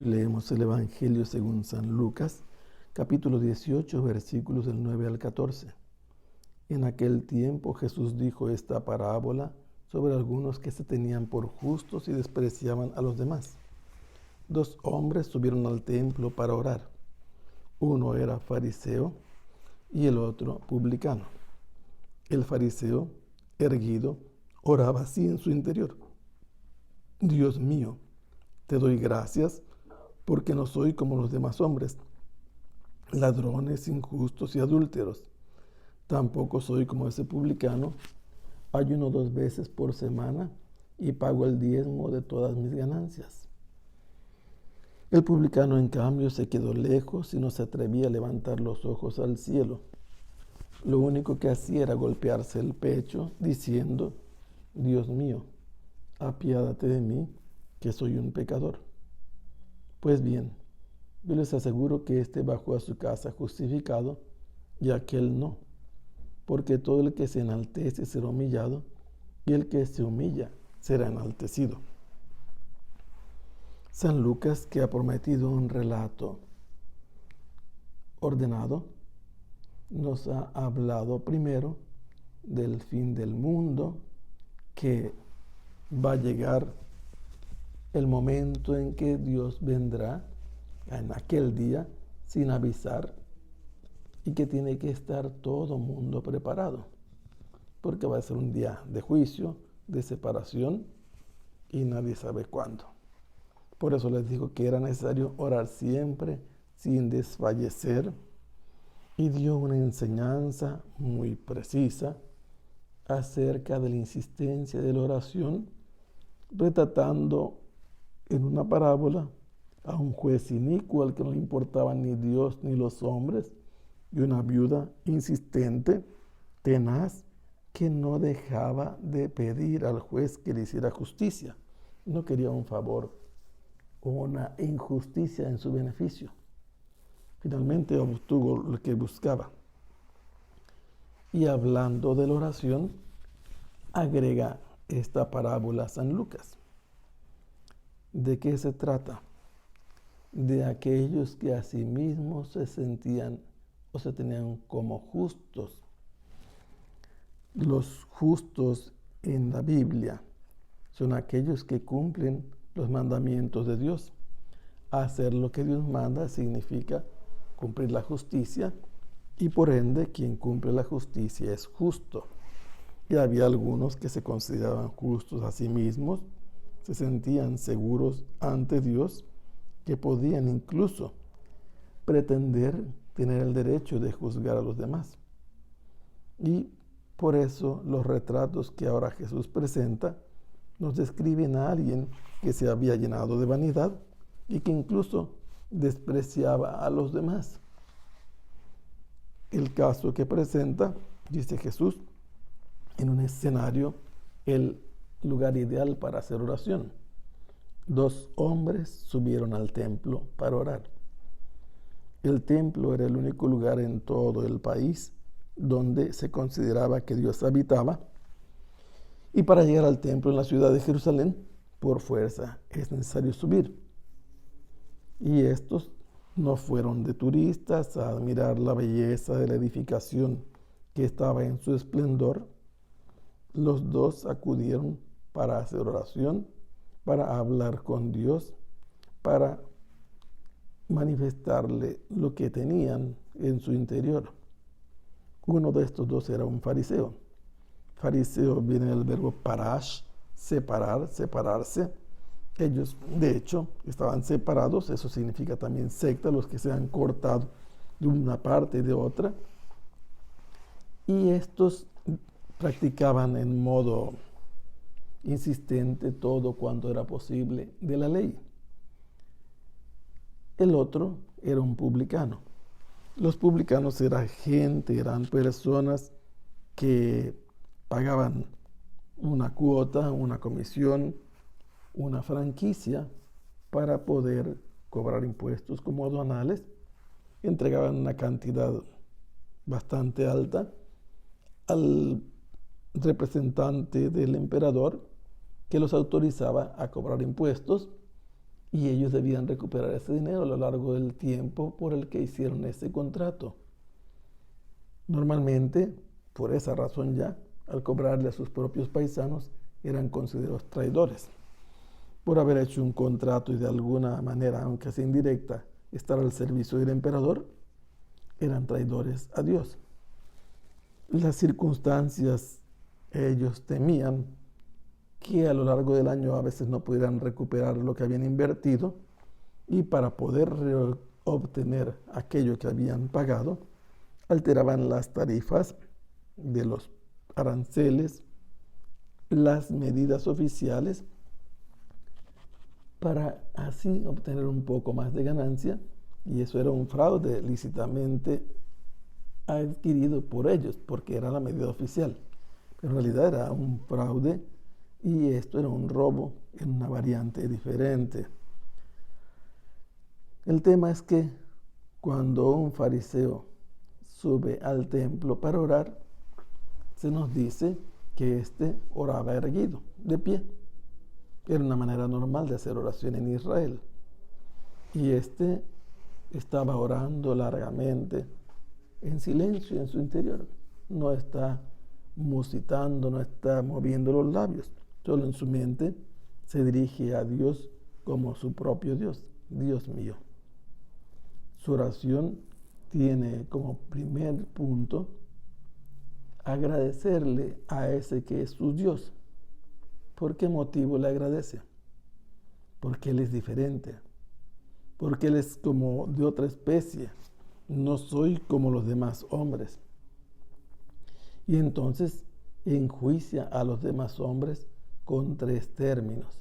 Leemos el Evangelio según San Lucas, capítulo 18, versículos del 9 al 14. En aquel tiempo Jesús dijo esta parábola sobre algunos que se tenían por justos y despreciaban a los demás. 2 hombres subieron al templo para orar. Uno era fariseo y el otro publicano. El fariseo, erguido, oraba así en su interior: Dios mío, te doy gracias porque no soy como los demás hombres, ladrones, injustos y adúlteros. Tampoco soy como ese publicano. Ayuno 2 veces por semana y pago el diezmo de todas mis ganancias. El publicano, en cambio, se quedó lejos y no se atrevía a levantar los ojos al cielo. Lo único que hacía era golpearse el pecho, diciendo: Dios mío, apiádate de mí, que soy un pecador. Pues bien, yo les aseguro que éste bajó a su casa justificado y aquel no, porque todo el que se enaltece será humillado y el que se humilla será enaltecido. San Lucas, que ha prometido un relato ordenado, nos ha hablado primero del fin del mundo, que va a llegar el momento en que Dios vendrá en aquel día sin avisar y que tiene que estar todo mundo preparado, porque va a ser un día de juicio, de separación y nadie sabe cuándo. Por eso les digo que era necesario orar siempre sin desfallecer, y dio una enseñanza muy precisa acerca de la insistencia de la oración, retratando en una parábola a un juez inicuo al que no le importaban ni Dios ni los hombres, y una viuda insistente, tenaz, que no dejaba de pedir al juez que le hiciera justicia. No quería un favor o una injusticia en su beneficio. Finalmente obtuvo lo que buscaba. Y hablando de la oración, agrega esta parábola San Lucas. ¿De qué se trata? De aquellos que a sí mismos se sentían o se tenían como justos. Los justos en la Biblia son aquellos que cumplen los mandamientos de Dios. Hacer lo que Dios manda significa cumplir la justicia, y por ende quien cumple la justicia es justo. Y había algunos que se consideraban justos a sí mismos, se sentían seguros ante Dios, que podían incluso pretender tener el derecho de juzgar a los demás. Y por eso los retratos que ahora Jesús presenta nos describen a alguien que se había llenado de vanidad y que incluso despreciaba a los demás. El caso que presenta, dice Jesús, en un escenario, el lugar ideal para hacer oración. 2 hombres subieron al templo para orar. El templo era el único lugar en todo el país donde se consideraba que Dios habitaba, y para llegar al templo en la ciudad de Jerusalén, por fuerza es necesario subir. Y estos no fueron de turistas a admirar la belleza de la edificación que estaba en su esplendor. Los 2 acudieron para hacer oración, para hablar con Dios, para manifestarle lo que tenían en su interior. Uno de estos 2 era un fariseo. Fariseo viene del verbo parash, separar, separarse. Ellos, de hecho, estaban separados. Eso significa también secta, los que se han cortado de una parte y de otra. Y estos practicaban en modo insistente todo cuanto era posible de la ley. El otro era un publicano. Los publicanos eran personas que pagaban una cuota, una comisión, una franquicia para poder cobrar impuestos como aduanales. Entregaban una cantidad bastante alta al representante del emperador, que los autorizaba a cobrar impuestos, y ellos debían recuperar ese dinero a lo largo del tiempo por el que hicieron ese contrato. Normalmente, por esa razón ya, al cobrarle a sus propios paisanos, eran considerados traidores. Por haber hecho un contrato y de alguna manera, aunque sea indirecta, estar al servicio del emperador, eran traidores a Dios. Las circunstancias, ellos temían que a lo largo del año a veces no pudieran recuperar lo que habían invertido, y para poder obtener aquello que habían pagado, alteraban las tarifas de los aranceles, las medidas oficiales, para así obtener un poco más de ganancia, y eso era un fraude lícitamente adquirido por ellos, porque era la medida oficial. Pero en realidad era un fraude, y esto era un robo en una variante diferente. El tema es que cuando un fariseo sube al templo para orar, se nos dice que éste oraba erguido, de pie. Era una manera normal de hacer oración en Israel. Y éste estaba orando largamente, en silencio en su interior. No está musitando, no está moviendo los labios. Solo en su mente se dirige a Dios como su propio Dios. Dios mío. Su oración tiene como primer punto agradecerle a ese que es su Dios. ¿Por qué motivo le agradece? Porque Él es diferente. Porque Él es como de otra especie. No soy como los demás hombres. Y entonces enjuicia a los demás hombres con 3 términos.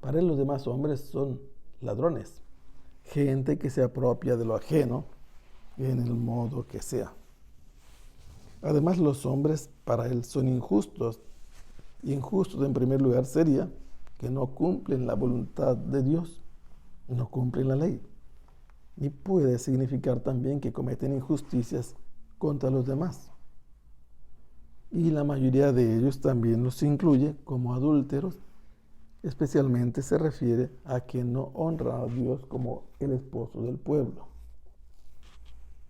Para Él los demás hombres son ladrones, gente que se apropia de lo ajeno en el modo que sea. Además, los hombres para Él son injustos. Y injustos en primer lugar sería que no cumplen la voluntad de Dios, no cumplen la ley. Y puede significar también que cometen injusticias contra los demás. Y la mayoría de ellos también los incluye como adúlteros. Especialmente se refiere a que no honra a Dios como el esposo del pueblo.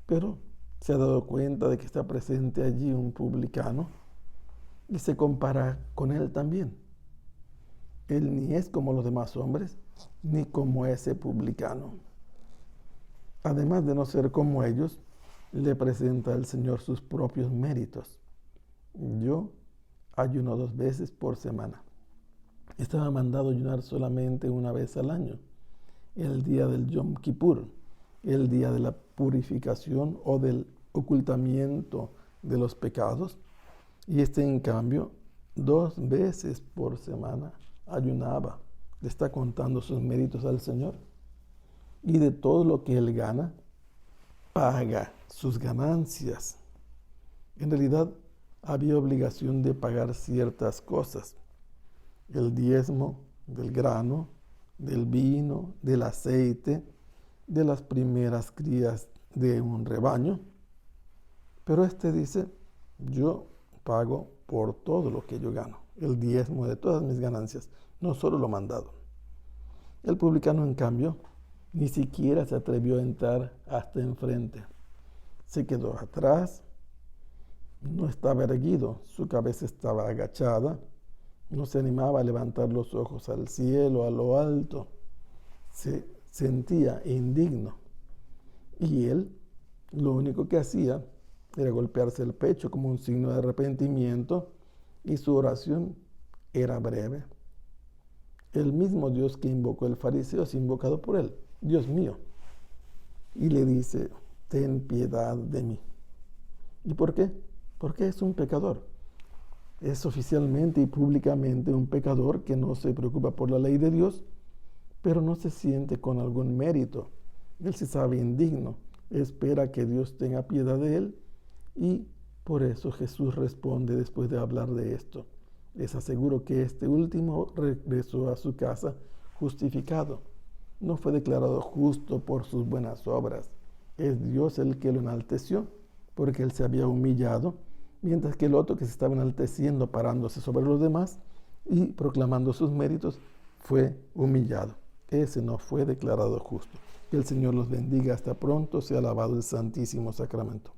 Pero se ha dado cuenta de que está presente allí un publicano y se compara con él también. Él ni es como los demás hombres, ni como ese publicano. Además de no ser como ellos, le presenta al Señor sus propios méritos. Yo ayuno 2 veces por semana. Estaba mandado ayunar solamente una vez al año, el día del Yom Kippur, el día de la purificación o del ocultamiento de los pecados, y en cambio 2 veces por semana ayunaba. Le está contando sus méritos al Señor, y de todo lo que él gana, paga sus ganancias. En realidad había obligación de pagar ciertas cosas: el diezmo del grano, del vino, del aceite, de las primeras crías de un rebaño. Pero dice: yo pago por todo lo que yo gano, el diezmo de todas mis ganancias, no solo lo mandado. El publicano, en cambio, ni siquiera se atrevió a entrar hasta enfrente. Se quedó atrás, no estaba erguido, su cabeza estaba agachada, no se animaba a levantar los ojos al cielo, a lo alto. Se sentía indigno. Y él lo único que hacía era golpearse el pecho como un signo de arrepentimiento, y su oración era breve. El mismo Dios que invocó el fariseo es invocado por él: Dios mío. Y le dice: ten piedad de mí. ¿Y por qué? Porque es un pecador. Es oficialmente y públicamente un pecador que no se preocupa por la ley de Dios, pero no se siente con algún mérito. Él se sabe indigno, espera que Dios tenga piedad de él, y por eso Jesús responde después de hablar de esto. Les aseguro que este último regresó a su casa justificado. No fue declarado justo por sus buenas obras. Es Dios el que lo enalteció, porque él se había humillado, mientras que el otro, que se estaba enalteciendo, parándose sobre los demás y proclamando sus méritos, fue humillado. ese no fue declarado justo. Que el Señor los bendiga. Hasta pronto. Sea alabado el Santísimo Sacramento.